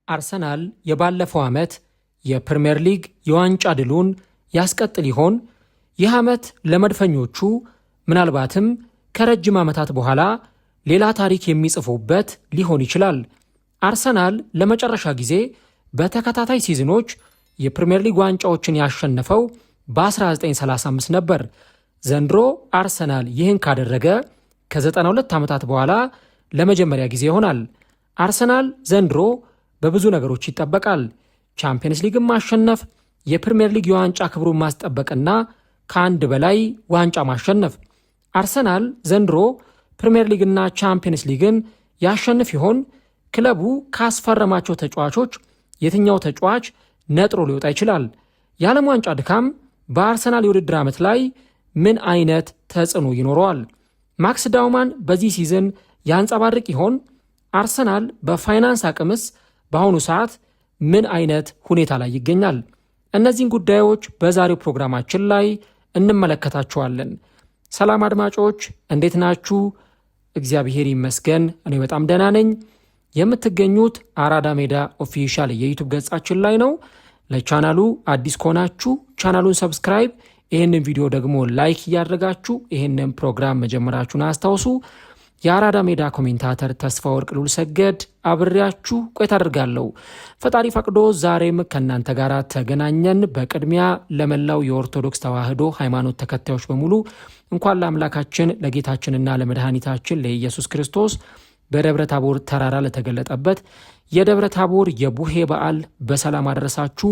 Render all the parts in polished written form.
አርሰናል የባለፈው ዓመት የፕሪምየር ሊግ የዋንጫ ድሉን ያስቀጥል ይሆን? ይህ ዓመት ለመድፈኞቹ ምናልባትም ከረጅም ዓመታት በኋላ ሌላ ታሪክ የሚጽፉበት ሊሆን ይችላል። አርሰናል ለመጨረሻ ጊዜ በተከታታይ ሲዝኖች የፕሪምየር ሊግ ዋንጫዎችን ያሸነፈው በ1935 ነበር። ዘንድሮ አርሰናል ይህን ካደረገ ከ92 ዓመታት በኋላ ለመጀመሪያ ጊዜ ይሆናል። አርሰናል ዘንድሮ በብዙ ነገሮች ይጠበቃል። ቻምፒየንስ ሊግን ማሸነፍ፣ የፕሪምየር ሊግ የዋንጫ ክብሩን ማስጠበቅና ከአንድ በላይ ዋንጫ ማሸነፍ። አርሰናል ዘንድሮ ፕሪምየር ሊግና ቻምፒየንስ ሊግን ያሸንፍ ይሆን? ክለቡ ካስፈረማቸው ተጫዋቾች የትኛው ተጫዋች ነጥሮ ሊወጣ ይችላል? የዓለም ዋንጫ ድካም በአርሰናል የውድድር ዓመት ላይ ምን አይነት ተጽዕኖ ይኖረዋል? ማክስ ዳውማን በዚህ ሲዝን ያንጸባርቅ ይሆን? አርሰናል በፋይናንስ አቅምስ በአሁኑ ሰዓት ምን አይነት ሁኔታ ላይ ይገኛል? እነዚህን ጉዳዮች በዛሬው ፕሮግራማችን ላይ እንመለከታቸዋለን። ሰላም አድማጮች፣ እንዴት ናችሁ? እግዚአብሔር ይመስገን እኔ በጣም ደህና ነኝ። የምትገኙት አራዳ ሜዳ ኦፊሻል የዩቱብ ገጻችን ላይ ነው። ለቻናሉ አዲስ ከሆናችሁ ቻናሉን ሰብስክራይብ፣ ይህንን ቪዲዮ ደግሞ ላይክ እያደረጋችሁ ይህንን ፕሮግራም መጀመራችሁን አስታውሱ። የአራዳ ሜዳ ኮሜንታተር ተስፋ ወርቅ ሉል ሰገድ አብሬያችሁ ቆይታ አድርጋለሁ። ፈጣሪ ፈቅዶ ዛሬም ከእናንተ ጋር ተገናኘን። በቅድሚያ ለመላው የኦርቶዶክስ ተዋሕዶ ሃይማኖት ተከታዮች በሙሉ እንኳን ለአምላካችን ለጌታችንና ለመድኃኒታችን ለኢየሱስ ክርስቶስ በደብረ ታቦር ተራራ ለተገለጠበት የደብረ ታቦር የቡሄ በዓል በሰላም አደረሳችሁ።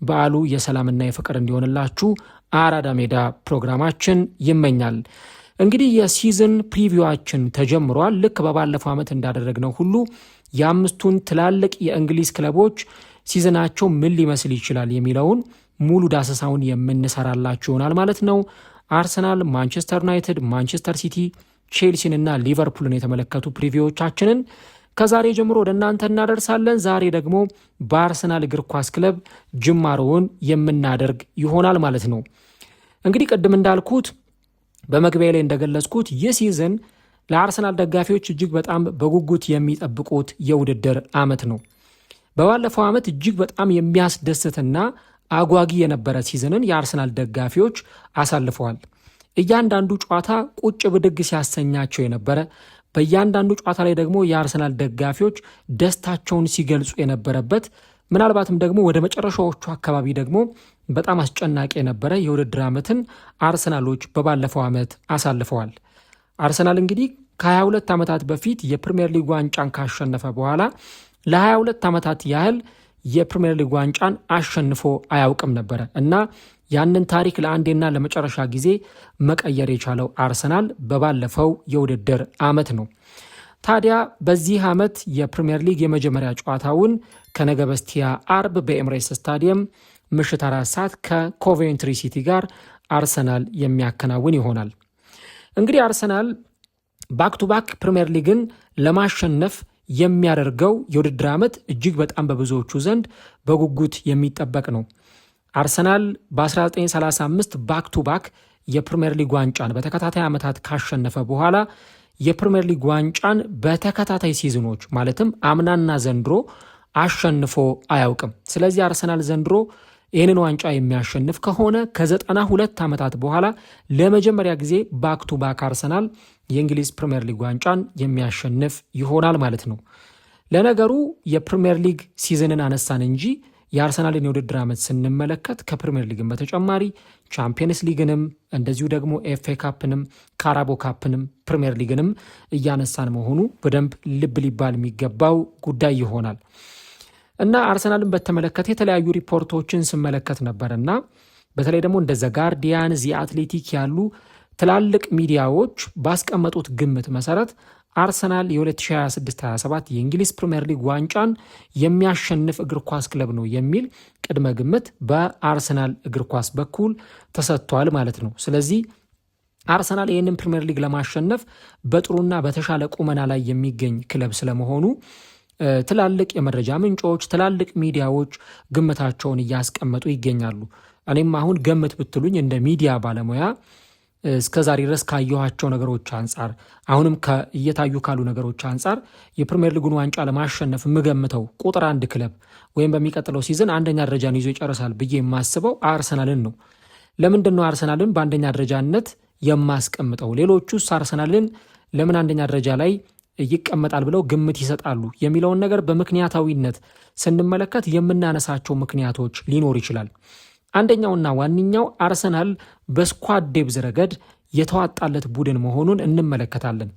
በዓሉ የሰላምና የፍቅር እንዲሆንላችሁ አራዳ ሜዳ ፕሮግራማችን ይመኛል። እንግዲህ የሲዝን ፕሪቪዋችን ተጀምሯል። ልክ በባለፈው ዓመት እንዳደረግነው ሁሉ የአምስቱን ትላልቅ የእንግሊዝ ክለቦች ሲዝናቸው ምን ሊመስል ይችላል የሚለውን ሙሉ ዳሰሳውን የምንሰራላችሁ ይሆናል ማለት ነው። አርሰናል፣ ማንቸስተር ዩናይትድ፣ ማንቸስተር ሲቲ፣ ቼልሲን እና ሊቨርፑልን የተመለከቱ ፕሪቪዎቻችንን ከዛሬ ጀምሮ ወደ እናንተ እናደርሳለን። ዛሬ ደግሞ በአርሰናል እግር ኳስ ክለብ ጅማሮውን የምናደርግ ይሆናል ማለት ነው። እንግዲህ ቅድም እንዳልኩት በመግቢያ ላይ እንደገለጽኩት ይህ ሲዝን ለአርሰናል ደጋፊዎች እጅግ በጣም በጉጉት የሚጠብቁት የውድድር ዓመት ነው። በባለፈው ዓመት እጅግ በጣም የሚያስደስትና አጓጊ የነበረ ሲዝንን የአርሰናል ደጋፊዎች አሳልፈዋል። እያንዳንዱ ጨዋታ ቁጭ ብድግ ሲያሰኛቸው የነበረ፣ በእያንዳንዱ ጨዋታ ላይ ደግሞ የአርሰናል ደጋፊዎች ደስታቸውን ሲገልጹ የነበረበት፣ ምናልባትም ደግሞ ወደ መጨረሻዎቹ አካባቢ ደግሞ በጣም አስጨናቂ የነበረ የውድድር ዓመትን አርሰናሎች በባለፈው ዓመት አሳልፈዋል። አርሰናል እንግዲህ ከ22 ዓመታት በፊት የፕሪምየር ሊግ ዋንጫን ካሸነፈ በኋላ ለ22 ዓመታት ያህል የፕሪምየር ሊግ ዋንጫን አሸንፎ አያውቅም ነበረ እና ያንን ታሪክ ለአንዴና ለመጨረሻ ጊዜ መቀየር የቻለው አርሰናል በባለፈው የውድድር ዓመት ነው። ታዲያ በዚህ ዓመት የፕሪምየር ሊግ የመጀመሪያ ጨዋታውን ከነገ በስቲያ አርብ በኤምሬትስ ስታዲየም ምሽት 4 ሰዓት ከኮቬንትሪ ሲቲ ጋር አርሰናል የሚያከናውን ይሆናል። እንግዲህ አርሰናል ባክ ቱ ባክ ፕሪምየር ሊግን ለማሸነፍ የሚያደርገው የውድድር ዓመት እጅግ በጣም በብዙዎቹ ዘንድ በጉጉት የሚጠበቅ ነው። አርሰናል በ1935 ባክ ቱ ባክ የፕሪምየር ሊግ ዋንጫን በተከታታይ ዓመታት ካሸነፈ በኋላ የፕሪምየር ሊግ ዋንጫን በተከታታይ ሲዝኖች ማለትም አምናና ዘንድሮ አሸንፎ አያውቅም። ስለዚህ አርሰናል ዘንድሮ ይህንን ዋንጫ የሚያሸንፍ ከሆነ ከ92 ዓመታት በኋላ ለመጀመሪያ ጊዜ ባክ ቱ ባክ አርሰናል የእንግሊዝ ፕሪምየር ሊግ ዋንጫን የሚያሸንፍ ይሆናል ማለት ነው። ለነገሩ የፕሪምየር ሊግ ሲዝንን አነሳን እንጂ የአርሰናልን የውድድር ዓመት ስንመለከት ከፕሪምየር ሊግን በተጨማሪ ቻምፒየንስ ሊግንም እንደዚሁ ደግሞ ኤፍኤ ካፕንም ካራቦ ካፕንም ፕሪምየር ሊግንም እያነሳን መሆኑ በደንብ ልብ ሊባል የሚገባው ጉዳይ ይሆናል እና አርሰናልን በተመለከተ የተለያዩ ሪፖርቶችን ስመለከት ነበርና በተለይ ደግሞ እንደ ዘ ጋርዲያን፣ ዚ አትሌቲክ ያሉ ትላልቅ ሚዲያዎች ባስቀመጡት ግምት መሰረት አርሰናል የ2026-27 የእንግሊዝ ፕሪምየር ሊግ ዋንጫን የሚያሸንፍ እግር ኳስ ክለብ ነው የሚል ቅድመ ግምት በአርሰናል እግር ኳስ በኩል ተሰጥቷል ማለት ነው። ስለዚህ አርሰናል ይህንን ፕሪምየር ሊግ ለማሸነፍ በጥሩና በተሻለ ቁመና ላይ የሚገኝ ክለብ ስለመሆኑ ትላልቅ የመረጃ ምንጮች፣ ትላልቅ ሚዲያዎች ግምታቸውን እያስቀመጡ ይገኛሉ። እኔም አሁን ገምት ብትሉኝ እንደ ሚዲያ ባለሙያ እስከዛሬ ድረስ ካየኋቸው ነገሮች አንጻር አሁንም እየታዩ ካሉ ነገሮች አንጻር የፕሪሚየር ሊጉን ዋንጫ ለማሸነፍ የምገምተው ቁጥር 1 ክለብ ወይም በሚቀጥለው ሲዝን አንደኛ ደረጃን ይዞ ይጨርሳል ብዬ የማስበው አርሰናልን ነው። ለምንድን ነው አርሰናልን በአንደኛ ደረጃነት የማስቀምጠው? ሌሎቹስ አርሰናልን ለምን አንደኛ ደረጃ ላይ ይቀመጣል ብለው ግምት ይሰጣሉ የሚለውን ነገር በምክንያታዊነት ስንመለከት የምናነሳቸው ምክንያቶች ሊኖር ይችላል። አንደኛውና ዋነኛው አርሰናል በስኳድ ዴብዝ ረገድ የተዋጣለት ቡድን መሆኑን እንመለከታለን።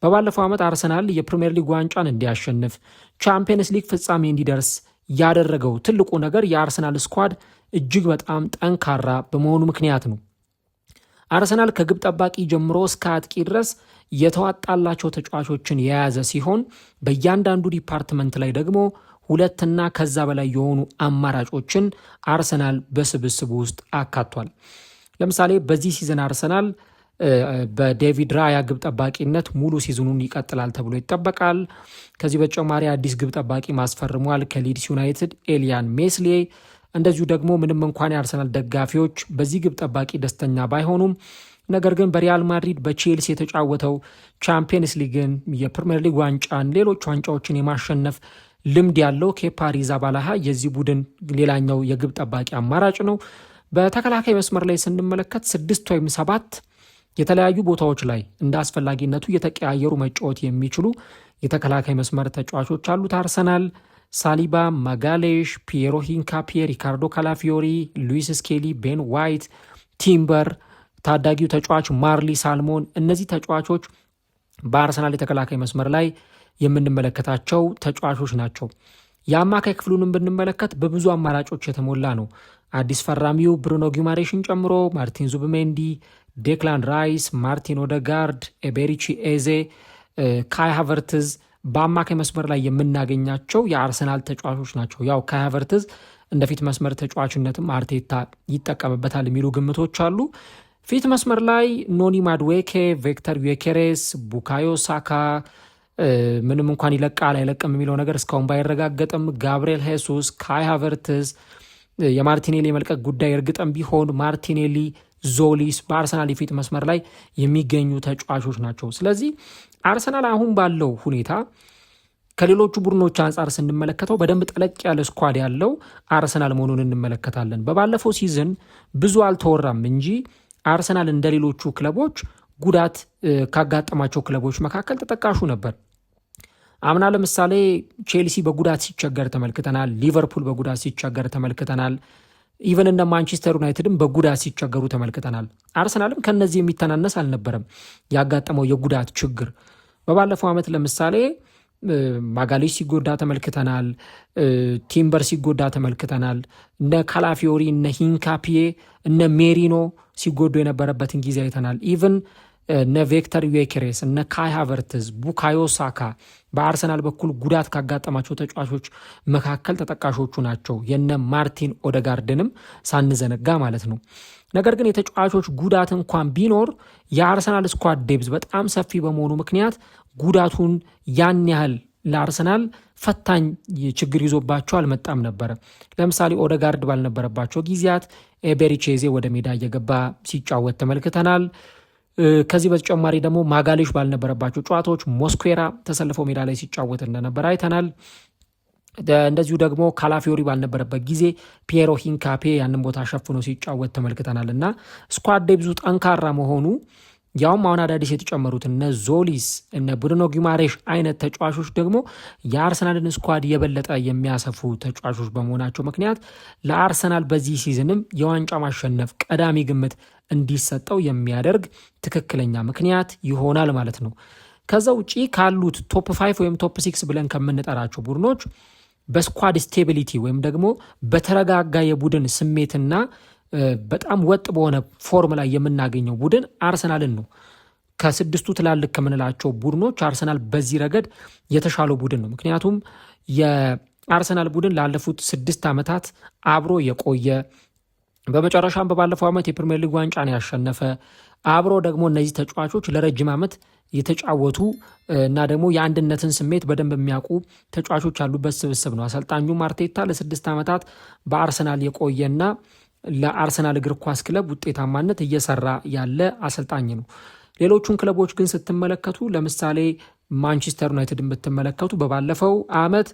በባለፈው ዓመት አርሰናል የፕሪሚየር ሊግ ዋንጫን እንዲያሸንፍ ቻምፒየንስ ሊግ ፍጻሜ እንዲደርስ ያደረገው ትልቁ ነገር የአርሰናል ስኳድ እጅግ በጣም ጠንካራ በመሆኑ ምክንያት ነው። አርሰናል ከግብ ጠባቂ ጀምሮ እስከ አጥቂ ድረስ የተዋጣላቸው ተጫዋቾችን የያዘ ሲሆን በእያንዳንዱ ዲፓርትመንት ላይ ደግሞ 2 ከዛ በላይ የሆኑ አማራጮችን አርሰናል በስብስቡ ውስጥ አካቷል። ለምሳሌ በዚህ ሲዝን አርሰናል በዴቪድ ራያ ግብ ጠባቂነት ሙሉ ሲዝኑን ይቀጥላል ተብሎ ይጠበቃል። ከዚህ በተጨማሪ አዲስ ግብ ጠባቂ ማስፈርሟል ከሊድስ ዩናይትድ ኤሊያን ሜስሌ። እንደዚሁ ደግሞ ምንም እንኳን የአርሰናል ደጋፊዎች በዚህ ግብ ጠባቂ ደስተኛ ባይሆኑም ነገር ግን በሪያል ማድሪድ በቼልሲ የተጫወተው ቻምፒየንስ ሊግን፣ የፕሪሚየር ሊግ ዋንጫን፣ ሌሎች ዋንጫዎችን የማሸነፍ ልምድ ያለው ኬፓ አሪዛባላጋ የዚህ ቡድን ሌላኛው የግብ ጠባቂ አማራጭ ነው። በተከላካይ መስመር ላይ ስንመለከት 6 ወይም 7 የተለያዩ ቦታዎች ላይ እንደ አስፈላጊነቱ የተቀያየሩ መጫወት የሚችሉ የተከላካይ መስመር ተጫዋቾች አሉት አርሰናል። ሳሊባ፣ ማጋሌሽ፣ ፒየሮ ሂንካፒዬ፣ ሪካርዶ ካላፊዮሪ፣ ሉዊስ ስኬሊ፣ ቤን ዋይት፣ ቲምበር፣ ታዳጊው ተጫዋች ማርሊ ሳልሞን፣ እነዚህ ተጫዋቾች በአርሰናል የተከላካይ መስመር ላይ የምንመለከታቸው ተጫዋቾች ናቸው። የአማካይ ክፍሉንም ብንመለከት በብዙ አማራጮች የተሞላ ነው። አዲስ ፈራሚው ብሩኖ ጊማሬሽን ጨምሮ ማርቲን ዙብሜንዲ፣ ዴክላን ራይስ፣ ማርቲን ኦደጋርድ፣ ኤቤሪቺ ኤዜ፣ ካይ ሃቨርትዝ በአማካይ መስመር ላይ የምናገኛቸው የአርሰናል ተጫዋቾች ናቸው። ያው ካይ ሃቨርትዝ እንደፊት መስመር ተጫዋችነትም አርቴታ ይጠቀምበታል የሚሉ ግምቶች አሉ። ፊት መስመር ላይ ኖኒ ማድዌኬ፣ ቪክተር ዩኬሬስ፣ ቡካዮ ሳካ ምንም እንኳን ይለቃል አይለቅም የሚለው ነገር እስካሁን ባይረጋገጥም ጋብሪኤል ሄሱስ፣ ካይ ሃቨርትዝ፣ የማርቲኔሊ የመልቀቅ ጉዳይ እርግጥም ቢሆን ማርቲኔሊ፣ ዞሊስ በአርሰናል የፊት መስመር ላይ የሚገኙ ተጫዋቾች ናቸው። ስለዚህ አርሰናል አሁን ባለው ሁኔታ ከሌሎቹ ቡድኖች አንጻር ስንመለከተው በደንብ ጠለቅ ያለ ስኳድ ያለው አርሰናል መሆኑን እንመለከታለን። በባለፈው ሲዝን ብዙ አልተወራም እንጂ አርሰናል እንደ ሌሎቹ ክለቦች ጉዳት ካጋጠማቸው ክለቦች መካከል ተጠቃሹ ነበር። አምና ለምሳሌ ቼልሲ በጉዳት ሲቸገር ተመልክተናል። ሊቨርፑል በጉዳት ሲቸገር ተመልክተናል። ኢቨን እንደ ማንቸስተር ዩናይትድም በጉዳት ሲቸገሩ ተመልክተናል። አርሰናልም ከነዚህ የሚተናነስ አልነበረም ያጋጠመው የጉዳት ችግር። በባለፈው ዓመት ለምሳሌ ማጋሌሽ ሲጎዳ ተመልክተናል። ቲምበር ሲጎዳ ተመልክተናል። እነ ካላፊዮሪ፣ እነ ሂንካፒዬ፣ እነ ሜሪኖ ሲጎዱ የነበረበትን ጊዜ አይተናል። ኢቨን እነ ቪክተር ዩኬሬስ፣ እነ ካይ ሃቨርትዝ፣ ቡካዮ ሳካ በአርሰናል በኩል ጉዳት ካጋጠማቸው ተጫዋቾች መካከል ተጠቃሾቹ ናቸው። የነ ማርቲን ኦደጋርድንም ሳንዘነጋ ማለት ነው። ነገር ግን የተጫዋቾች ጉዳት እንኳን ቢኖር የአርሰናል ስኳድ ዴብዝ በጣም ሰፊ በመሆኑ ምክንያት ጉዳቱን ያን ያህል ለአርሰናል ፈታኝ ችግር ይዞባቸው አልመጣም ነበረ። ለምሳሌ ኦደጋርድ ባልነበረባቸው ጊዜያት ኤቤሪቼዜ ወደ ሜዳ እየገባ ሲጫወት ተመልክተናል። ከዚህ በተጨማሪ ደግሞ ማጋሌሽ ባልነበረባቸው ጨዋታዎች ሞስኩዌራ ተሰልፈው ሜዳ ላይ ሲጫወት እንደነበር አይተናል። እንደዚሁ ደግሞ ካላፊዮሪ ባልነበረበት ጊዜ ፒየሮ ሂንካፔ ያንን ቦታ ሸፍኖ ሲጫወት ተመልክተናል እና ስኳድ ዴብዙ ጠንካራ መሆኑ ያውም አሁን አዳዲስ የተጨመሩት እነ ዞሊስ እነ ብሩኖ ጊማሬሽ አይነት ተጫዋቾች ደግሞ የአርሰናልን ስኳድ የበለጠ የሚያሰፉ ተጫዋቾች በመሆናቸው ምክንያት ለአርሰናል በዚህ ሲዝንም የዋንጫ ማሸነፍ ቀዳሚ ግምት እንዲሰጠው የሚያደርግ ትክክለኛ ምክንያት ይሆናል ማለት ነው። ከዛ ውጪ ካሉት ቶፕ 5 ወይም ቶፕ 6 ብለን ከምንጠራቸው ቡድኖች በስኳድ ስቴቢሊቲ ወይም ደግሞ በተረጋጋ የቡድን ስሜትና በጣም ወጥ በሆነ ፎርም ላይ የምናገኘው ቡድን አርሰናልን ነው። ከስድስቱ ትላልቅ ከምንላቸው ቡድኖች አርሰናል በዚህ ረገድ የተሻለው ቡድን ነው። ምክንያቱም የአርሰናል ቡድን ላለፉት 6 ዓመታት አብሮ የቆየ በመጨረሻም በባለፈው ዓመት የፕሪሚየር ሊግ ዋንጫን ያሸነፈ አብሮ ደግሞ እነዚህ ተጫዋቾች ለረጅም ዓመት የተጫወቱ እና ደግሞ የአንድነትን ስሜት በደንብ የሚያውቁ ተጫዋቾች ያሉበት ስብስብ ነው። አሰልጣኙ አርቴታ ለ6 ዓመታት በአርሰናል የቆየና ለአርሰናል እግር ኳስ ክለብ ውጤታማነት እየሰራ ያለ አሰልጣኝ ነው። ሌሎቹን ክለቦች ግን ስትመለከቱ ለምሳሌ ማንቸስተር ዩናይትድን ብትመለከቱ በባለፈው ዓመት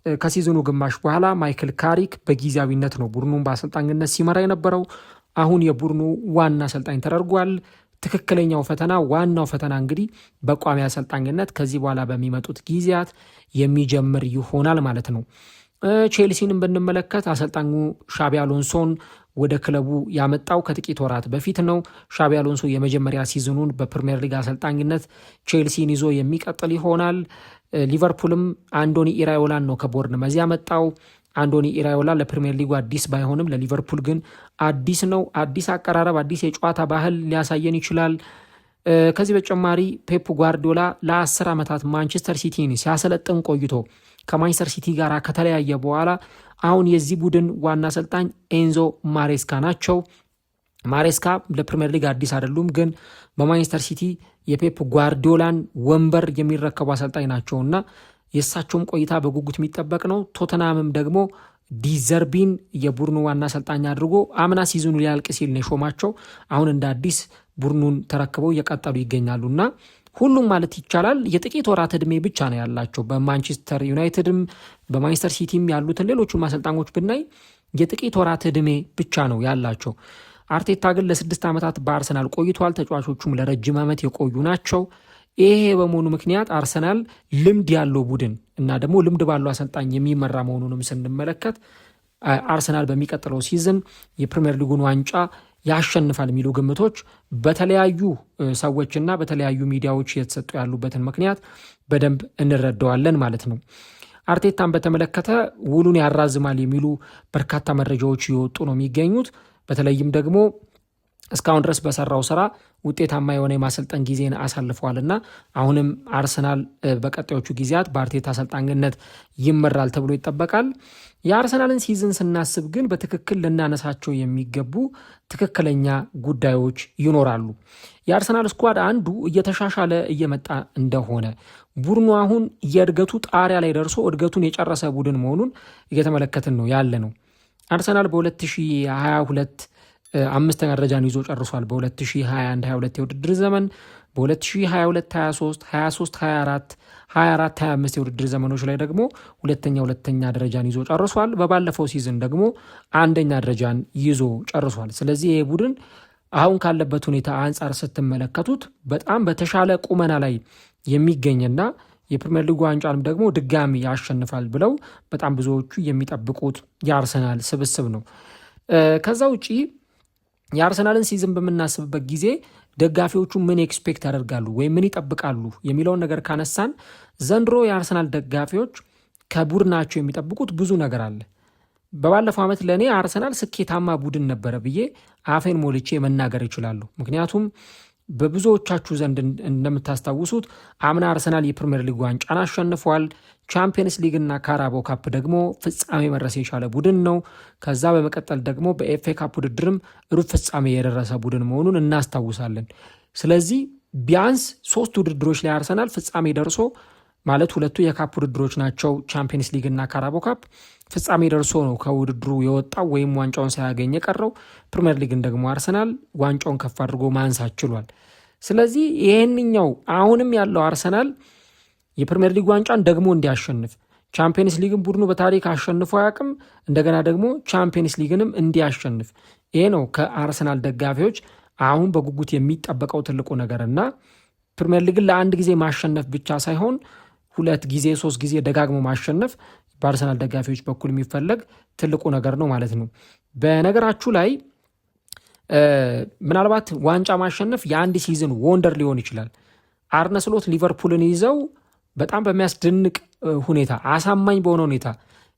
ከሲዝኑ ግማሽ በኋላ ማይክል ካሪክ በጊዜያዊነት ነው ቡድኑን በአሰልጣኝነት ሲመራ የነበረው። አሁን የቡድኑ ዋና አሰልጣኝ ተደርጓል። ትክክለኛው ፈተና ዋናው ፈተና እንግዲህ በቋሚ አሰልጣኝነት ከዚህ በኋላ በሚመጡት ጊዜያት የሚጀምር ይሆናል ማለት ነው። ቼልሲንም ብንመለከት አሰልጣኙ ሻቢ አሎንሶን ወደ ክለቡ ያመጣው ከጥቂት ወራት በፊት ነው። ሻቢ አሎንሶ የመጀመሪያ ሲዝኑን በፕሪሚየር ሊግ አሰልጣኝነት ቼልሲን ይዞ የሚቀጥል ይሆናል። ሊቨርፑልም አንዶኒ ኢራዮላን ነው ከቦርንመዝ ያመጣው። አንዶኒ ኢራዮላ ለፕሪሚየር ሊጉ አዲስ ባይሆንም ለሊቨርፑል ግን አዲስ ነው። አዲስ አቀራረብ፣ አዲስ የጨዋታ ባህል ሊያሳየን ይችላል። ከዚህ በተጨማሪ ፔፕ ጓርዲዮላ ለ10 ዓመታት ማንቸስተር ሲቲን ሲያሰለጥን ቆይቶ ከማንቸስተር ሲቲ ጋር ከተለያየ በኋላ አሁን የዚህ ቡድን ዋና አሰልጣኝ ኤንዞ ማሬስካ ናቸው። ማሬስካ ለፕሪሚየር ሊግ አዲስ አይደሉም፣ ግን በማንቸስተር ሲቲ የፔፕ ጓርዲዮላን ወንበር የሚረከቡ አሰልጣኝ ናቸውና የእሳቸውም ቆይታ በጉጉት የሚጠበቅ ነው። ቶተናምም ደግሞ ዲዘርቢን የቡድኑ ዋና አሰልጣኝ አድርጎ አምና ሲዝኑ ሊያልቅ ሲል ነው የሾማቸው። አሁን እንደ አዲስ ቡድኑን ተረክበው እየቀጠሉ ይገኛሉና ሁሉም ማለት ይቻላል የጥቂት ወራት ዕድሜ ብቻ ነው ያላቸው። በማንቸስተር ዩናይትድም በማንቸስተር ሲቲም ያሉትን ሌሎቹን አሰልጣኞች ብናይ የጥቂት ወራት ዕድሜ ብቻ ነው ያላቸው። አርቴታ ግን ለ6 ዓመታት በአርሰናል ቆይቷል። ተጫዋቾቹም ለረጅም ዓመት የቆዩ ናቸው። ይሄ በመሆኑ ምክንያት አርሰናል ልምድ ያለው ቡድን እና ደግሞ ልምድ ባለው አሰልጣኝ የሚመራ መሆኑንም ስንመለከት አርሰናል በሚቀጥለው ሲዝን የፕሪሚየር ሊጉን ዋንጫ ያሸንፋል የሚሉ ግምቶች በተለያዩ ሰዎችና በተለያዩ ሚዲያዎች የተሰጡ ያሉበትን ምክንያት በደንብ እንረዳዋለን ማለት ነው። አርቴታን በተመለከተ ውሉን ያራዝማል የሚሉ በርካታ መረጃዎች እየወጡ ነው የሚገኙት። በተለይም ደግሞ እስካሁን ድረስ በሰራው ስራ ውጤታማ የሆነ የማሰልጠን ጊዜን አሳልፈዋልና አሁንም አርሰናል በቀጣዮቹ ጊዜያት በአርቴታ አሰልጣኝነት ይመራል ተብሎ ይጠበቃል። የአርሰናልን ሲዝን ስናስብ ግን በትክክል ልናነሳቸው የሚገቡ ትክክለኛ ጉዳዮች ይኖራሉ። የአርሰናል ስኳድ አንዱ እየተሻሻለ እየመጣ እንደሆነ ቡድኑ አሁን የእድገቱ ጣሪያ ላይ ደርሶ እድገቱን የጨረሰ ቡድን መሆኑን እየተመለከትን ነው ያለ ነው። አርሰናል በ2022 5ኛ ደረጃን ይዞ ጨርሷል። በ2021-22 የውድድር ዘመን በ2022-23 23-24 24-25 የውድድር ዘመኖች ላይ ደግሞ ሁለተኛ ደረጃን ይዞ ጨርሷል። በባለፈው ሲዝን ደግሞ 1ኛ ደረጃን ይዞ ጨርሷል። ስለዚህ ይህ ቡድን አሁን ካለበት ሁኔታ አንጻር ስትመለከቱት በጣም በተሻለ ቁመና ላይ የሚገኝና የፕሪሚየር ሊግ ዋንጫንም ደግሞ ድጋሚ ያሸንፋል ብለው በጣም ብዙዎቹ የሚጠብቁት የአርሰናል ስብስብ ነው። ከዛ ውጪ የአርሰናልን ሲዝን በምናስብበት ጊዜ ደጋፊዎቹ ምን ኤክስፔክት ያደርጋሉ ወይም ምን ይጠብቃሉ የሚለውን ነገር ካነሳን ዘንድሮ የአርሰናል ደጋፊዎች ከቡድናቸው የሚጠብቁት ብዙ ነገር አለ። በባለፈው ዓመት ለእኔ አርሰናል ስኬታማ ቡድን ነበረ ብዬ አፌን ሞልቼ መናገር ይችላሉ። ምክንያቱም በብዙዎቻችሁ ዘንድ እንደምታስታውሱት አምና አርሰናል የፕሪሚየር ሊግ ዋንጫን አሸንፏል። ቻምፒየንስ ሊግና ካራቦ ካፕ ደግሞ ፍጻሜ መድረስ የቻለ ቡድን ነው። ከዛ በመቀጠል ደግሞ በኤፍኤ ካፕ ውድድርም ሩብ ፍጻሜ የደረሰ ቡድን መሆኑን እናስታውሳለን። ስለዚህ ቢያንስ 3 ውድድሮች ላይ አርሰናል ፍጻሜ ደርሶ ማለት 2 የካፕ ውድድሮች ናቸው፣ ቻምፒየንስ ሊግና ካራቦ ካፕ ፍጻሜ ደርሶ ነው ከውድድሩ የወጣው ወይም ዋንጫውን ሳያገኝ የቀረው። ፕሪሚየር ሊግን ደግሞ አርሰናል ዋንጫውን ከፍ አድርጎ ማንሳት ችሏል። ስለዚህ ይህንኛው አሁንም ያለው አርሰናል የፕሪሚየር ሊግ ዋንጫን ደግሞ እንዲያሸንፍ ቻምፒየንስ ሊግን ቡድኑ በታሪክ አሸንፎ አያውቅም። እንደገና ደግሞ ቻምፒየንስ ሊግንም እንዲያሸንፍ ይሄ ነው ከአርሰናል ደጋፊዎች አሁን በጉጉት የሚጠበቀው ትልቁ ነገርና ፕሪሚየር ሊግን ለአንድ ጊዜ ማሸነፍ ብቻ ሳይሆን 2 ጊዜ 3 ጊዜ ደጋግሞ ማሸነፍ በአርሰናል ደጋፊዎች በኩል የሚፈለግ ትልቁ ነገር ነው ማለት ነው። በነገራችሁ ላይ ምናልባት ዋንጫ ማሸነፍ የአንድ ሲዝን ወንደር ሊሆን ይችላል። አርነ ስሎት ሊቨርፑልን ይዘው በጣም በሚያስደንቅ ሁኔታ አሳማኝ በሆነ ሁኔታ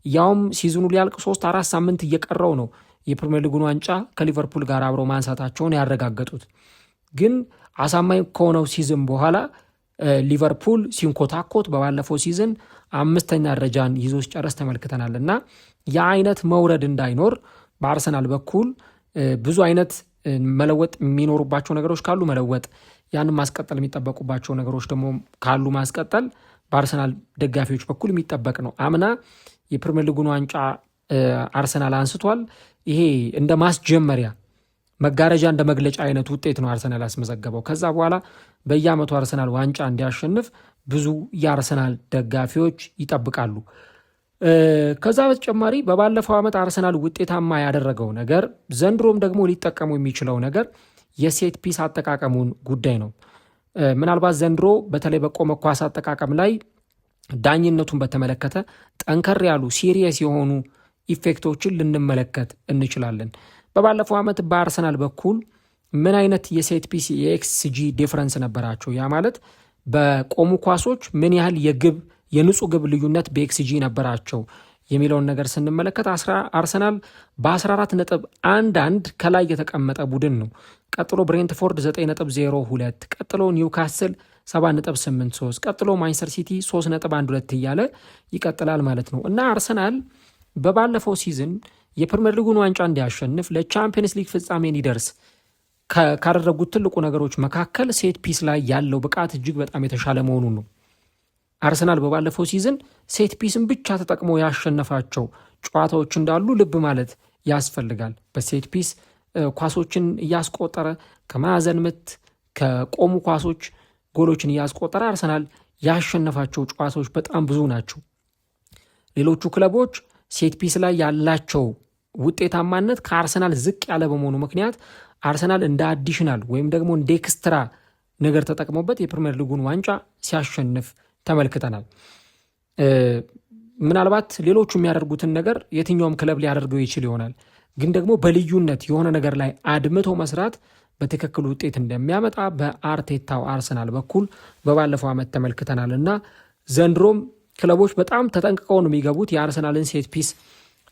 ያውም ሲዝኑ ሊያልቅ 3-4 ሳምንት እየቀረው ነው የፕሪሚየር ሊጉን ዋንጫ ከሊቨርፑል ጋር አብረው ማንሳታቸውን ያረጋገጡት። ግን አሳማኝ ከሆነው ሲዝን በኋላ ሊቨርፑል ሲንኮታኮት በባለፈው ሲዝን 5ኛ ደረጃን ይዞ ሲጨርስ ተመልክተናል እና የአይነት መውረድ እንዳይኖር በአርሰናል በኩል ብዙ አይነት መለወጥ የሚኖሩባቸው ነገሮች ካሉ መለወጥ፣ ያንን ማስቀጠል የሚጠበቁባቸው ነገሮች ደግሞ ካሉ ማስቀጠል በአርሰናል ደጋፊዎች በኩል የሚጠበቅ ነው። አምና የፕሪሚየር ሊጉን ዋንጫ አርሰናል አንስቷል። ይሄ እንደ ማስጀመሪያ መጋረጃ እንደ መግለጫ አይነት ውጤት ነው አርሰናል ያስመዘገበው። ከዛ በኋላ በየዓመቱ አርሰናል ዋንጫ እንዲያሸንፍ ብዙ የአርሰናል ደጋፊዎች ይጠብቃሉ። ከዛ በተጨማሪ በባለፈው ዓመት አርሰናል ውጤታማ ያደረገው ነገር ዘንድሮም ደግሞ ሊጠቀሙ የሚችለው ነገር የሴት ፒስ አጠቃቀሙን ጉዳይ ነው። ምናልባት ዘንድሮ በተለይ በቆመ ኳስ አጠቃቀም ላይ ዳኝነቱን በተመለከተ ጠንከር ያሉ ሲሪየስ የሆኑ ኢፌክቶችን ልንመለከት እንችላለን። በባለፈው ዓመት በአርሰናል በኩል ምን አይነት የሴት ፒስ የኤክስጂ ዲፍረንስ ነበራቸው? ያ ማለት በቆሙ ኳሶች ምን ያህል የንጹህ ግብ ልዩነት በኤክስጂ ነበራቸው የሚለውን ነገር ስንመለከት አርሰናል በ14.11 ከላይ የተቀመጠ ቡድን ነው። ቀጥሎ ብሬንትፎርድ 9.02፣ ቀጥሎ ኒውካስል 7.83፣ ቀጥሎ ማንቸስተር ሲቲ 3.12 እያለ ይቀጥላል ማለት ነው እና አርሰናል በባለፈው ሲዝን የፕሪሚየር ሊጉን ዋንጫ እንዲያሸንፍ ለቻምፒየንስ ሊግ ፍጻሜ እንዲደርስ ካደረጉት ትልቁ ነገሮች መካከል ሴት ፒስ ላይ ያለው ብቃት እጅግ በጣም የተሻለ መሆኑን ነው። አርሰናል በባለፈው ሲዝን ሴት ፒስን ብቻ ተጠቅሞ ያሸነፋቸው ጨዋታዎች እንዳሉ ልብ ማለት ያስፈልጋል። በሴት ፒስ ኳሶችን እያስቆጠረ ከማዕዘን ምት ከቆሙ ኳሶች ጎሎችን እያስቆጠረ አርሰናል ያሸነፋቸው ጨዋታዎች በጣም ብዙ ናቸው። ሌሎቹ ክለቦች ሴት ፒስ ላይ ያላቸው ውጤታማነት ከአርሰናል ዝቅ ያለ በመሆኑ ምክንያት አርሰናል እንደ አዲሽናል ወይም ደግሞ እንደ ኤክስትራ ነገር ተጠቅሞበት የፕሪሚየር ሊጉን ዋንጫ ሲያሸንፍ ተመልክተናል። ምናልባት ሌሎቹ የሚያደርጉትን ነገር የትኛውም ክለብ ሊያደርገው ይችል ይሆናል፣ ግን ደግሞ በልዩነት የሆነ ነገር ላይ አድምቶ መስራት በትክክል ውጤት እንደሚያመጣ በአርቴታው አርሰናል በኩል በባለፈው ዓመት ተመልክተናል እና ዘንድሮም ክለቦች በጣም ተጠንቅቀው ነው የሚገቡት የአርሰናልን ሴት ፒስ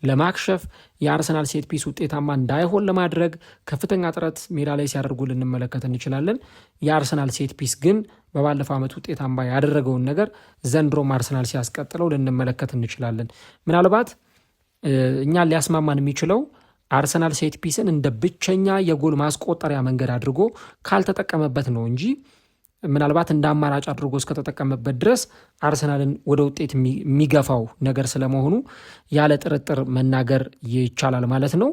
ለማክሸፍ የአርሰናል ሴት ፒስ ውጤታማ እንዳይሆን ለማድረግ ከፍተኛ ጥረት ሜዳ ላይ ሲያደርጉ ልንመለከት እንችላለን። የአርሰናል ሴት ፒስ ግን በባለፈው ዓመት ውጤታማ ያደረገውን ነገር ዘንድሮም አርሰናል ሲያስቀጥለው ልንመለከት እንችላለን። ምናልባት እኛን ሊያስማማን የሚችለው አርሰናል ሴት ፒስን እንደ ብቸኛ የጎል ማስቆጠሪያ መንገድ አድርጎ ካልተጠቀመበት ነው እንጂ ምናልባት እንደ አማራጭ አድርጎ እስከተጠቀመበት ድረስ አርሰናልን ወደ ውጤት የሚገፋው ነገር ስለመሆኑ ያለ ጥርጥር መናገር ይቻላል ማለት ነው።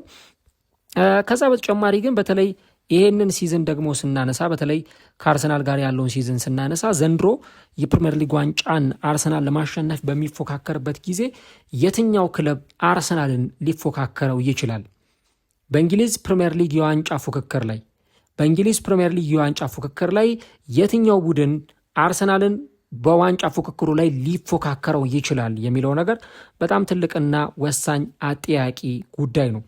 ከዛ በተጨማሪ ግን በተለይ ይሄንን ሲዝን ደግሞ ስናነሳ በተለይ ከአርሰናል ጋር ያለውን ሲዝን ስናነሳ ዘንድሮ የፕሪሚየር ሊግ ዋንጫን አርሰናል ለማሸነፍ በሚፎካከርበት ጊዜ የትኛው ክለብ አርሰናልን ሊፎካከረው ይችላል? በእንግሊዝ ፕሪሚየር ሊግ የዋንጫ ፉክክር ላይ የትኛው ቡድን አርሰናልን በዋንጫ ፉክክሩ ላይ ሊፎካከረው ይችላል የሚለው ነገር በጣም ትልቅና ወሳኝ አጠያቂ ጉዳይ ነው።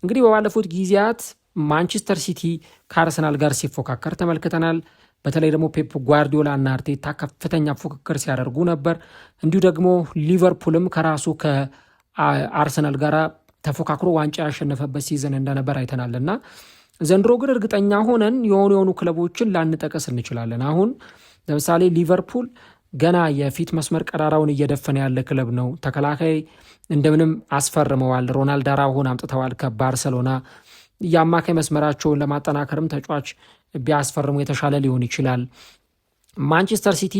እንግዲህ በባለፉት ጊዜያት ማንቸስተር ሲቲ ከአርሰናል ጋር ሲፎካከር ተመልክተናል። በተለይ ደግሞ ፔፕ ጓርዲዮላ እና አርቴታ ከፍተኛ ፉክክር ሲያደርጉ ነበር። እንዲሁ ደግሞ ሊቨርፑልም ከራሱ ከአርሰናል ጋር ተፎካክሮ ዋንጫ ያሸነፈበት ሲዝን እንደነበር አይተናልና ዘንድሮ ግን እርግጠኛ ሆነን የሆኑ ክለቦችን ላንጠቀስ እንችላለን። አሁን ለምሳሌ ሊቨርፑል ገና የፊት መስመር ቀዳራውን እየደፈነ ያለ ክለብ ነው። ተከላካይ እንደምንም አስፈርመዋል። ሮናልድ አራውሆን አምጥተዋል ከባርሰሎና። የአማካይ መስመራቸውን ለማጠናከርም ተጫዋች ቢያስፈርሙ የተሻለ ሊሆን ይችላል። ማንቸስተር ሲቲ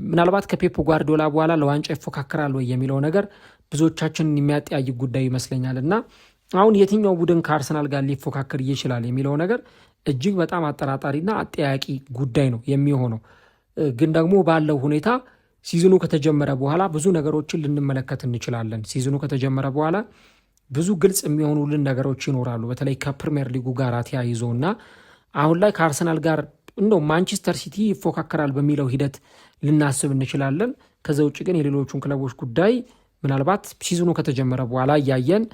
ምናልባት ከፔፕ ጓርዲዮላ በኋላ ለዋንጫ ይፎካከራል ወይ የሚለው ነገር ብዙዎቻችንን የሚያጠያይቅ ጉዳይ ይመስለኛል እና አሁን የትኛው ቡድን ከአርሰናል ጋር ሊፎካከር ይችላል የሚለው ነገር እጅግ በጣም አጠራጣሪና አጠያቂ ጉዳይ ነው የሚሆነው። ግን ደግሞ ባለው ሁኔታ ሲዝኑ ከተጀመረ በኋላ ብዙ ነገሮችን ልንመለከት እንችላለን። ሲዝኑ ከተጀመረ በኋላ ብዙ ግልጽ የሚሆኑልን ነገሮች ይኖራሉ፣ በተለይ ከፕሪሚየር ሊጉ ጋር ተያይዞ እና አሁን ላይ ከአርሰናል ጋር እንደው ማንቸስተር ሲቲ ይፎካከራል በሚለው ሂደት ልናስብ እንችላለን። ከዛ ውጭ ግን የሌሎቹን ክለቦች ጉዳይ ምናልባት ሲዝኑ ከተጀመረ በኋላ እያየን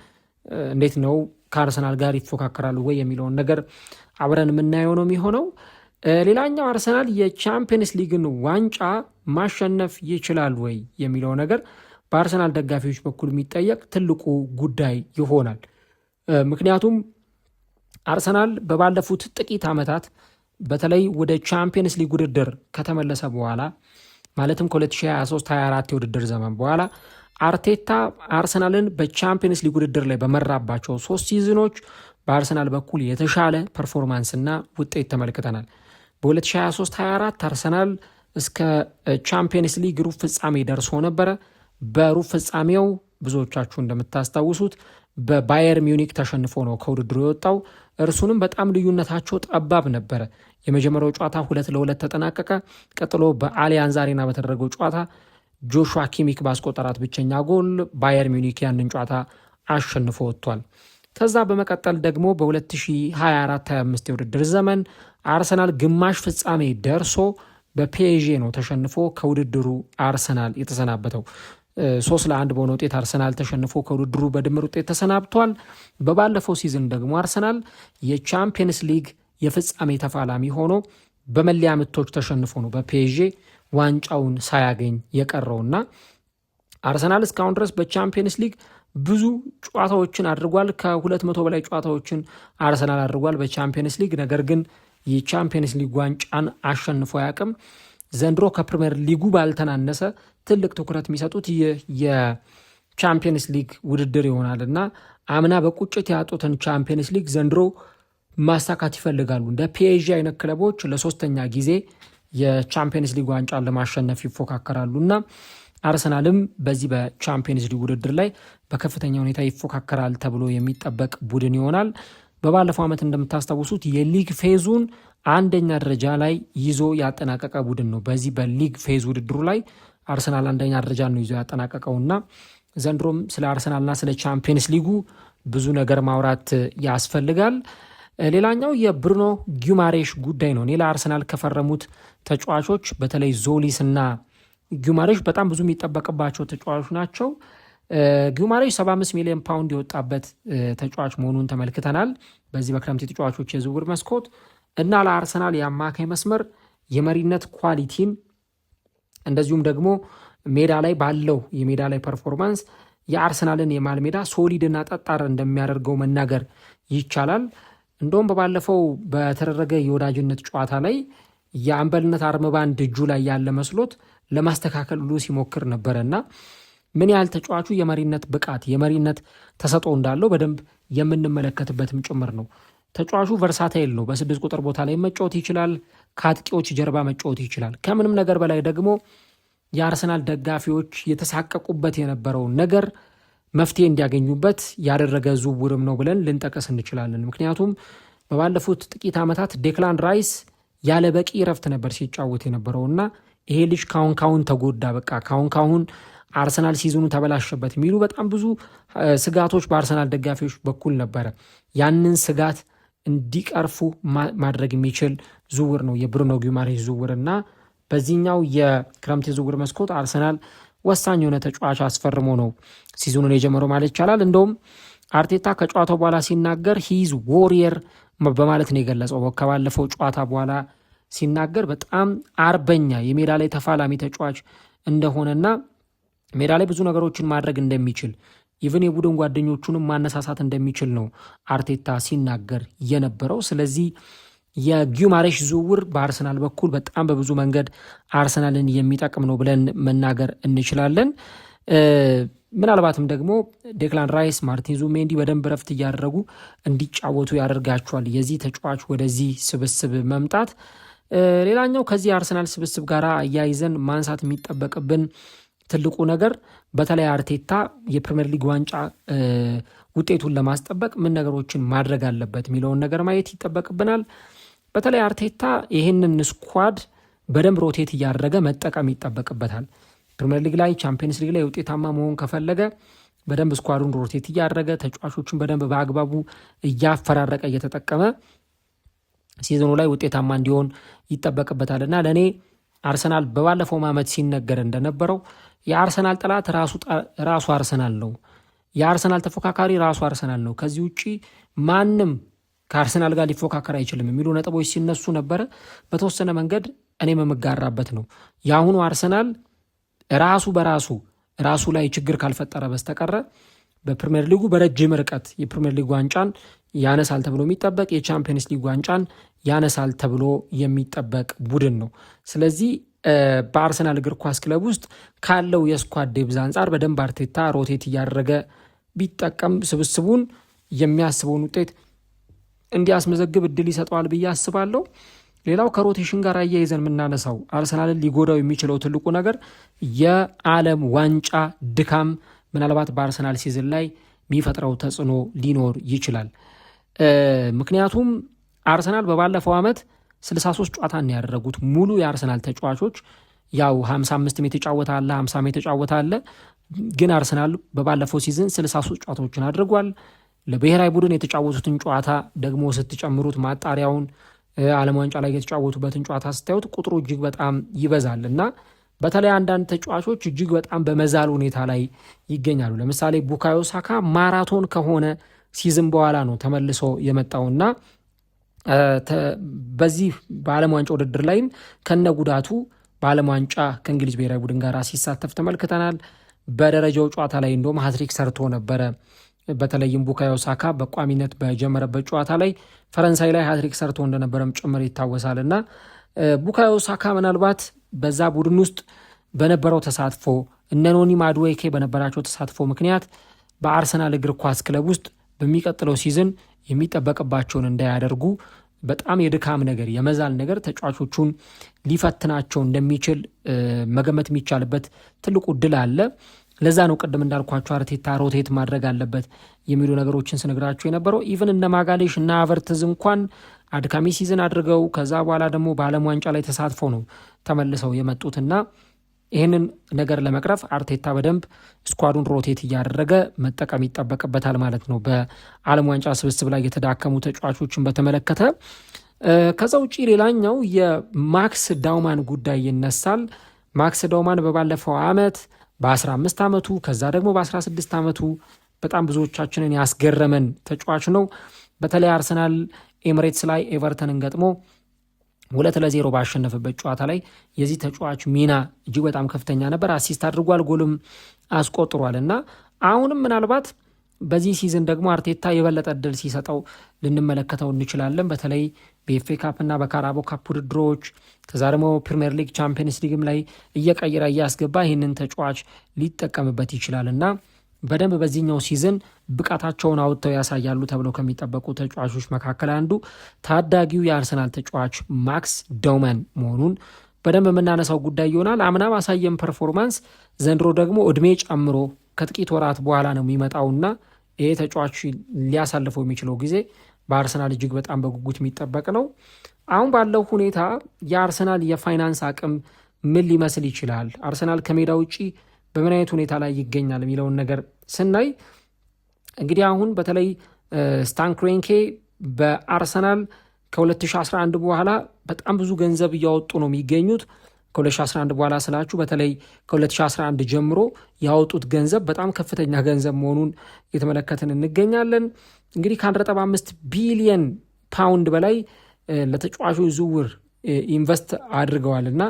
እንዴት ነው ከአርሰናል ጋር ይፎካከራሉ ወይ የሚለውን ነገር አብረን የምናየው ነው የሚሆነው። ሌላኛው አርሰናል የቻምፒየንስ ሊግን ዋንጫ ማሸነፍ ይችላል ወይ የሚለው ነገር በአርሰናል ደጋፊዎች በኩል የሚጠየቅ ትልቁ ጉዳይ ይሆናል። ምክንያቱም አርሰናል በባለፉት ጥቂት ዓመታት በተለይ ወደ ቻምፒየንስ ሊግ ውድድር ከተመለሰ በኋላ ማለትም ከ2023-24 የውድድር ዘመን በኋላ አርቴታ አርሰናልን በቻምፒየንስ ሊግ ውድድር ላይ በመራባቸው 3 ሲዝኖች በአርሰናል በኩል የተሻለ ፐርፎርማንስና ውጤት ተመልክተናል። በ2023-24 አርሰናል እስከ ቻምፒየንስ ሊግ ሩብ ፍጻሜ ደርሶ ነበረ። በሩብ ፍጻሜው ብዙዎቻችሁ እንደምታስታውሱት በባየር ሚዩኒክ ተሸንፎ ነው ከውድድሩ የወጣው። እርሱንም በጣም ልዩነታቸው ጠባብ ነበረ። የመጀመሪያው ጨዋታ 2-2 ተጠናቀቀ። ቀጥሎ በአሊያንዝ አሬና በተደረገው ጨዋታ ጆሹዋ ኪሚክ ባስቆጠራት ብቸኛ ጎል ባየር ሚዩኒክ ያንን ጨዋታ አሸንፎ ወጥቷል። ከዛ በመቀጠል ደግሞ በ2024-25 የውድድር ዘመን አርሰናል ግማሽ ፍጻሜ ደርሶ በፒኤስዤ ነው ተሸንፎ ከውድድሩ አርሰናል የተሰናበተው። 3-1 በሆነ ውጤት አርሰናል ተሸንፎ ከውድድሩ በድምር ውጤት ተሰናብቷል። በባለፈው ሲዝን ደግሞ አርሰናል የቻምፒየንስ ሊግ የፍጻሜ ተፋላሚ ሆኖ በመለያ ምቶች ተሸንፎ ነው በፒኤስዤ ዋንጫውን ሳያገኝ የቀረውና አርሰናል እስካሁን ድረስ በቻምፒየንስ ሊግ ብዙ ጨዋታዎችን አድርጓል። ከ200 በላይ ጨዋታዎችን አርሰናል አድርጓል በቻምፒየንስ ሊግ። ነገር ግን የቻምፒየንስ ሊግ ዋንጫን አሸንፎ አያውቅም። ዘንድሮ ከፕሪሚየር ሊጉ ባልተናነሰ ትልቅ ትኩረት የሚሰጡት የቻምፒየንስ ሊግ ውድድር ይሆናል እና አምና በቁጭት ያጡትን ቻምፒየንስ ሊግ ዘንድሮ ማሳካት ይፈልጋሉ። እንደ ፒኤስዤ አይነት ክለቦች ለሶስተኛ ጊዜ የቻምፒየንስ ሊግ ዋንጫን ለማሸነፍ ይፎካከራሉ እና አርሰናልም በዚህ በቻምፒየንስ ሊግ ውድድር ላይ በከፍተኛ ሁኔታ ይፎካከራል ተብሎ የሚጠበቅ ቡድን ይሆናል። በባለፈው ዓመት እንደምታስታውሱት የሊግ ፌዙን አንደኛ ደረጃ ላይ ይዞ ያጠናቀቀ ቡድን ነው። በዚህ በሊግ ፌዝ ውድድሩ ላይ አርሰናል አንደኛ ደረጃ ነው ይዞ ያጠናቀቀውና ዘንድሮም ስለ አርሰናልና ስለ ቻምፒየንስ ሊጉ ብዙ ነገር ማውራት ያስፈልጋል። ሌላኛው የብሩኖ ጊማሬሽ ጉዳይ ነው። እኔ ለአርሰናል ከፈረሙት ተጫዋቾች በተለይ ዞሊስ እና ጊማሬሽ በጣም ብዙ የሚጠበቅባቸው ተጫዋቾች ናቸው። ጊማሬሽ 75 ሚሊዮን ፓውንድ የወጣበት ተጫዋች መሆኑን ተመልክተናል በዚህ በክረምት የተጫዋቾች የዝውውር መስኮት እና ለአርሰናል የአማካይ መስመር የመሪነት ኳሊቲን እንደዚሁም ደግሞ ሜዳ ላይ ባለው የሜዳ ላይ ፐርፎርማንስ የአርሰናልን የማል ሜዳ ሶሊድ እና ጠጣር እንደሚያደርገው መናገር ይቻላል። በባለፈው በተደረገ የወዳጅነት ጨዋታ ላይ የአምበልነት አርምባንድ እጁ ላይ ያለ መስሎት ለማስተካከል ሁሉ ሲሞክር ነበረና ምን ያህል ተጫዋቹ የመሪነት ብቃት የመሪነት ተሰጥኦ እንዳለው በደንብ የምንመለከትበትም ጭምር ነው። ተጫዋቹ ቨርሳታይል ነው። በ6 ቁጥር ቦታ ላይ መጫወት ይችላል። ከአጥቂዎች ጀርባ መጫወት ይችላል። ከምንም ነገር በላይ ደግሞ የአርሰናል ደጋፊዎች የተሳቀቁበት የነበረውን ነገር መፍትሄ እንዲያገኙበት ያደረገ ዝውውርም ነው ብለን ልንጠቀስ እንችላለን። ምክንያቱም በባለፉት ጥቂት ዓመታት ዴክላን ራይስ ያለ በቂ ረፍት ነበር ሲጫወት የነበረውና ይሄ ልጅ ካሁን ተጎዳ፣ በቃ ካሁን አርሰናል ሲዝኑ ተበላሸበት የሚሉ በጣም ብዙ ስጋቶች በአርሰናል ደጋፊዎች በኩል ነበረ። ያንን ስጋት እንዲቀርፉ ማድረግ የሚችል ዝውውር ነው የብሩኖ ጊማሬሽ ዝውውርና በዚህኛው የክረምት የዝውውር መስኮት አርሰናል ወሳኝ የሆነ ተጫዋች አስፈርሞ ነው ሲዝኑን የጀመረው ማለት ይቻላል። እንደውም አርቴታ ከጨዋታው በኋላ ሲናገር ሂዝ ዎሪየር በማለት ነው የገለጸው። ከባለፈው ጨዋታ በኋላ ሲናገር በጣም አርበኛ የሜዳ ላይ ተፋላሚ ተጫዋች እንደሆነና ሜዳ ላይ ብዙ ነገሮችን ማድረግ እንደሚችል ኢቭን የቡድን ጓደኞቹንም ማነሳሳት እንደሚችል ነው አርቴታ ሲናገር የነበረው። ስለዚህ የጊማሬሽ ዝውውር በአርሰናል በኩል በጣም በብዙ መንገድ አርሰናልን የሚጠቅም ነው ብለን መናገር እንችላለን። ምናልባትም ደግሞ ዴክላን ራይስ፣ ማርቲን ዙቢሜንዲ በደንብ ረፍት እያደረጉ እንዲጫወቱ ያደርጋቸዋል የዚህ ተጫዋች ወደዚህ ስብስብ መምጣት። ሌላኛው ከዚህ የአርሰናል ስብስብ ጋር አያይዘን ማንሳት የሚጠበቅብን ትልቁ ነገር በተለይ አርቴታ የፕሪሚየር ሊግ ዋንጫ ውጤቱን ለማስጠበቅ ምን ነገሮችን ማድረግ አለበት የሚለውን ነገር ማየት ይጠበቅብናል። በተለይ አርቴታ ይህንን ስኳድ በደንብ ሮቴት እያደረገ መጠቀም ይጠበቅበታል። ፕሪሚየር ሊግ ላይ ቻምፒየንስ ሊግ ላይ ውጤታማ መሆን ከፈለገ በደንብ ስኳዱን ሮቴት እያደረገ ተጫዋቾችን በደንብ በአግባቡ እያፈራረቀ እየተጠቀመ ሲዝኑ ላይ ውጤታማ እንዲሆን ይጠበቅበታልና ለእኔ አርሰናል በባለፈው ዓመት ሲነገር እንደነበረው የአርሰናል ጠላት ራሱ አርሰናል ነው፣ የአርሰናል ተፎካካሪ ራሱ አርሰናል ነው፣ ከዚህ ውጭ ማንም ከአርሰናል ጋር ሊፎካከር አይችልም የሚሉ ነጥቦች ሲነሱ ነበረ። በተወሰነ መንገድ እኔም የምጋራበት ነው። የአሁኑ አርሰናል ራሱ ላይ ችግር ካልፈጠረ በስተቀረ በፕሪሚየር ሊጉ በረጅም ርቀት የፕሪሚየር ሊግ ዋንጫን ያነሳል ተብሎ የሚጠበቅ የቻምፒየንስ ሊግ ዋንጫን ያነሳል ተብሎ የሚጠበቅ ቡድን ነው። ስለዚህ በአርሰናል እግር ኳስ ክለብ ውስጥ ካለው የስኳድ ዴብዝ አንጻር በደንብ አርቴታ ሮቴት እያደረገ ቢጠቀም ስብስቡን የሚያስበውን ውጤት እንዲያስመዘግብ እድል ይሰጠዋል ብዬ አስባለሁ። ሌላው ከሮቴሽን ጋር አያይዘን የምናነሳው አርሰናልን ሊጎዳው የሚችለው ትልቁ ነገር የዓለም ዋንጫ ድካም ምናልባት በአርሰናል ሲዝን ላይ የሚፈጥረው ተጽዕኖ ሊኖር ይችላል። ምክንያቱም አርሰናል በባለፈው ዓመት 63 ጨዋታን ያደረጉት ሙሉ የአርሰናል ተጫዋቾች ያው 55 የተጫወተ አለ 50 የተጫወተ አለ። ግን አርሰናል በባለፈው ሲዝን 63 ጨዋታዎችን አድርጓል። ለብሔራዊ ቡድን የተጫወቱትን ጨዋታ ደግሞ ስትጨምሩት ማጣሪያውን ዓለም ዋንጫ ላይ የተጫወቱበትን ጨዋታ ስታዩት ቁጥሩ እጅግ በጣም ይበዛል እና በተለይ አንዳንድ ተጫዋቾች እጅግ በጣም በመዛል ሁኔታ ላይ ይገኛሉ። ለምሳሌ ቡካዮ ሳካ ማራቶን ከሆነ ሲዝን በኋላ ነው ተመልሶ የመጣውና በዚህ በዓለም ዋንጫ ውድድር ላይም ከነ ጉዳቱ በዓለም ዋንጫ ከእንግሊዝ ብሔራዊ ቡድን ጋር ሲሳተፍ ተመልክተናል። በደረጃው ጨዋታ ላይ እንደውም ሃትሪክ ሰርቶ ነበረ። በተለይም ቡካዮ ሳካ በቋሚነት በጀመረበት ጨዋታ ላይ ፈረንሳይ ላይ ሃትሪክ ሰርቶ እንደነበረም ጭምር ይታወሳል እና ቡካዮ ሳካ ምናልባት በዛ ቡድን ውስጥ በነበረው ተሳትፎ እነ ኖኒ ማዱዌኬ በነበራቸው ተሳትፎ ምክንያት በአርሰናል እግር ኳስ ክለብ ውስጥ በሚቀጥለው ሲዝን የሚጠበቅባቸውን እንዳያደርጉ በጣም የድካም ነገር የመዛል ነገር ተጫዋቾቹን ሊፈትናቸው እንደሚችል መገመት የሚቻልበት ትልቁ ድል አለ። ለዛ ነው ቅድም እንዳልኳቸው አርቴታ ሮቴት ማድረግ አለበት የሚሉ ነገሮችን ስነግራቸው የነበረው። ኢቨን እነ ማጋሌሽ እና አቨርትዝ እንኳን አድካሚ ሲዝን አድርገው ከዛ በኋላ ደግሞ በዓለም ዋንጫ ላይ ተሳትፎ ነው ተመልሰው የመጡትና ይህንን ነገር ለመቅረፍ አርቴታ በደንብ ስኳዱን ሮቴት እያደረገ መጠቀም ይጠበቅበታል ማለት ነው፣ በዓለም ዋንጫ ስብስብ ላይ የተዳከሙ ተጫዋቾችን በተመለከተ። ከዛ ውጭ ሌላኛው የማክስ ዳውማን ጉዳይ ይነሳል። ማክስ ዳውማን በባለፈው ዓመት በ15 ዓመቱ ከዛ ደግሞ በ16 ዓመቱ በጣም ብዙዎቻችንን ያስገረመን ተጫዋች ነው። በተለይ አርሰናል ኤምሬትስ ላይ ኤቨርተንን ገጥሞ 2-0 ባሸነፈበት ጨዋታ ላይ የዚህ ተጫዋች ሚና እጅግ በጣም ከፍተኛ ነበር። አሲስት አድርጓል፣ ጎልም አስቆጥሯል እና አሁንም ምናልባት በዚህ ሲዝን ደግሞ አርቴታ የበለጠ እድል ሲሰጠው ልንመለከተው እንችላለን። በተለይ በኤፍኤ ካፕ እና በካራቦ ካፕ ውድድሮች ከዛ ደግሞ ፕሪሚየር ሊግ ቻምፒየንስ ሊግም ላይ እየቀየረ እያስገባ ይህንን ተጫዋች ሊጠቀምበት ይችላል እና በደንብ በዚህኛው ሲዝን ብቃታቸውን አውጥተው ያሳያሉ ተብለው ከሚጠበቁ ተጫዋቾች መካከል አንዱ ታዳጊው የአርሰናል ተጫዋች ማክስ ዳውማን መሆኑን በደንብ የምናነሳው ጉዳይ ይሆናል። አምና ማሳየን ፐርፎርማንስ ዘንድሮ ደግሞ እድሜ ጨምሮ ከጥቂት ወራት በኋላ ነው የሚመጣውና ይሄ ተጫዋች ሊያሳልፈው የሚችለው ጊዜ በአርሰናል እጅግ በጣም በጉጉት የሚጠበቅ ነው። አሁን ባለው ሁኔታ የአርሰናል የፋይናንስ አቅም ምን ሊመስል ይችላል፣ አርሰናል ከሜዳ ውጪ በምን አይነት ሁኔታ ላይ ይገኛል የሚለውን ነገር ስናይ እንግዲህ አሁን በተለይ ስታን ክሮንኬ በአርሰናል ከ2011 በኋላ በጣም ብዙ ገንዘብ እያወጡ ነው የሚገኙት። ከ2011 በኋላ ስላችሁ በተለይ ከ2011 ጀምሮ ያወጡት ገንዘብ በጣም ከፍተኛ ገንዘብ መሆኑን የተመለከትን እንገኛለን። እንግዲህ ከ1.5 ቢሊየን ፓውንድ በላይ ለተጫዋቾች ዝውውር ኢንቨስት አድርገዋል እና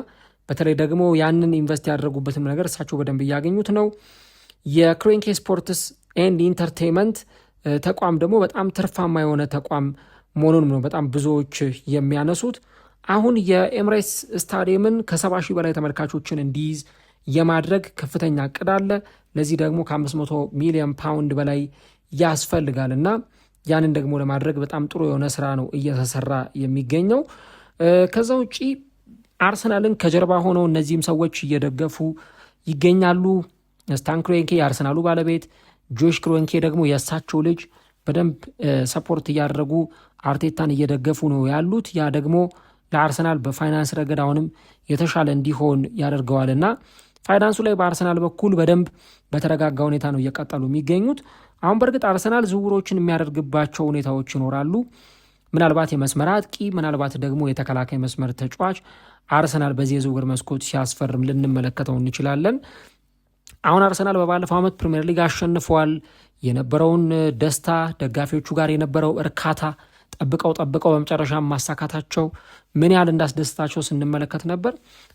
በተለይ ደግሞ ያንን ኢንቨስት ያደረጉበትም ነገር እሳቸው በደንብ እያገኙት ነው። የክሮንኬ ስፖርትስ ኤንድ ኢንተርቴንመንት ተቋም ደግሞ በጣም ትርፋማ የሆነ ተቋም መሆኑንም ነው በጣም ብዙዎች የሚያነሱት። አሁን የኤምሬትስ ስታዲየምን ከ70,000 በላይ ተመልካቾችን እንዲይዝ የማድረግ ከፍተኛ እቅድ አለ። ለዚህ ደግሞ ከ500 ሚሊዮን ፓውንድ በላይ ያስፈልጋል እና ያንን ደግሞ ለማድረግ በጣም ጥሩ የሆነ ስራ ነው እየተሰራ የሚገኘው። ከዛ ውጪ አርሰናልን ከጀርባ ሆነው እነዚህም ሰዎች እየደገፉ ይገኛሉ። ስታን ክሮንኬ የአርሰናሉ ባለቤት፣ ጆሽ ክሮንኬ ደግሞ የእሳቸው ልጅ በደንብ ሰፖርት እያደረጉ አርቴታን እየደገፉ ነው ያሉት። ያ ደግሞ ለአርሰናል በፋይናንስ ረገድ አሁንም የተሻለ እንዲሆን ያደርገዋልና ፋይናንሱ ላይ በአርሰናል በኩል በደንብ በተረጋጋ ሁኔታ ነው እየቀጠሉ የሚገኙት። አሁን በእርግጥ አርሰናል ዝውውሮችን የሚያደርግባቸው ሁኔታዎች ይኖራሉ። ምናልባት የመስመር አጥቂ፣ ምናልባት ደግሞ የተከላካይ መስመር ተጫዋች አርሰናል በዚህ የዝውውር መስኮት ሲያስፈርም ልንመለከተው እንችላለን። አሁን አርሰናል በባለፈው ዓመት ፕሪሚየር ሊግ አሸንፈዋል። የነበረውን ደስታ፣ ደጋፊዎቹ ጋር የነበረው እርካታ ጠብቀው በመጨረሻ ማሳካታቸው ምን ያህል እንዳስደስታቸው ስንመለከት ነበር።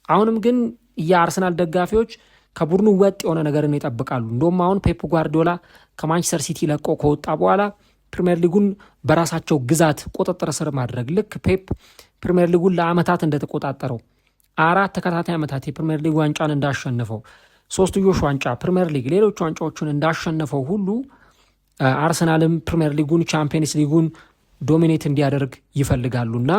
አሁንም ግን የአርሰናል ደጋፊዎች ከቡድኑ ወጥ የሆነ ነገርን ይጠብቃሉ። እንደውም አሁን ፔፕ ጓርዲዮላ ከማንቸስተር ሲቲ ለቆ ከወጣ በኋላ ፕሪሚየር ሊጉን በራሳቸው ግዛት ቁጥጥር ስር ማድረግ ልክ ፔፕ ፕሪሚየር ሊጉን ለዓመታት እንደተቆጣጠረው 4 ተከታታይ ዓመታት የፕሪሚየር ሊግ ዋንጫን እንዳሸነፈው 3ዮሽ ዋንጫ ፕሪሚየር ሊግ ሌሎች ዋንጫዎችን እንዳሸነፈው ሁሉ አርሰናልም ፕሪሚየር ሊጉን ቻምፒየንስ ሊጉን ዶሚኔት እንዲያደርግ ይፈልጋሉና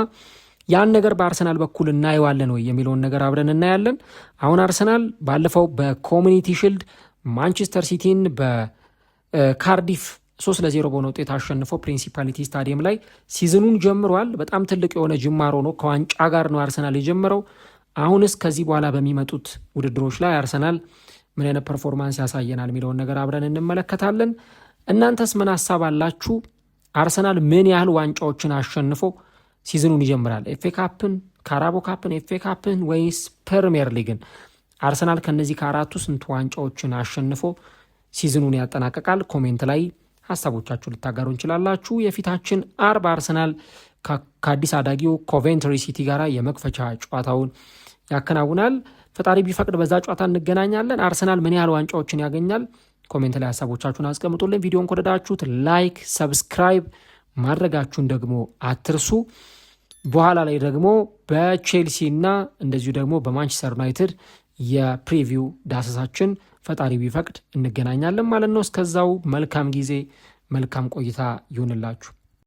ያን ነገር በአርሰናል በኩል እናየዋለን ወይ የሚለውን ነገር አብረን እናያለን። አሁን አርሰናል ባለፈው በኮሚኒቲ ሺልድ ማንቸስተር ሲቲን በካርዲፍ 3-0 በሆነ ውጤት አሸንፎ ፕሪንሲፓሊቲ ስታዲየም ላይ ሲዝኑን ጀምሯል። በጣም ትልቅ የሆነ ጅማሮ ነው። ከዋንጫ ጋር ነው አርሰናል የጀመረው። አሁንስ ከዚህ በኋላ በሚመጡት ውድድሮች ላይ አርሰናል ምን አይነት ፐርፎርማንስ ያሳየናል የሚለውን ነገር አብረን እንመለከታለን። እናንተስ ምን ሀሳብ አላችሁ? አርሰናል ምን ያህል ዋንጫዎችን አሸንፎ ሲዝኑን ይጀምራል? ኤፍ ኤ ካፕን፣ ካራቦ ካፕን፣ ኤፍ ኤ ካፕን ወይስ ፕሪሚየር ሊግን? አርሰናል ከነዚህ ከአራቱ ስንት ዋንጫዎችን አሸንፎ ሲዝኑን ያጠናቀቃል? ኮሜንት ላይ ሀሳቦቻችሁ ልታጋሩ እንችላላችሁ። የፊታችን አርብ አርሰናል ከአዲስ አዳጊው ኮቬንትሪ ሲቲ ጋር የመክፈቻ ጨዋታውን ያከናውናል። ፈጣሪ ቢፈቅድ በዛ ጨዋታ እንገናኛለን። አርሰናል ምን ያህል ዋንጫዎችን ያገኛል? ኮሜንት ላይ ሀሳቦቻችሁን አስቀምጡልን። ቪዲዮን ከወደዳችሁት ላይክ፣ ሰብስክራይብ ማድረጋችሁን ደግሞ አትርሱ። በኋላ ላይ ደግሞ በቼልሲ እና እንደዚሁ ደግሞ በማንቸስተር ዩናይትድ የፕሪቪው ዳሰሳችን ፈጣሪ ቢፈቅድ እንገናኛለን ማለት ነው። እስከዛው መልካም ጊዜ፣ መልካም ቆይታ ይሁንላችሁ።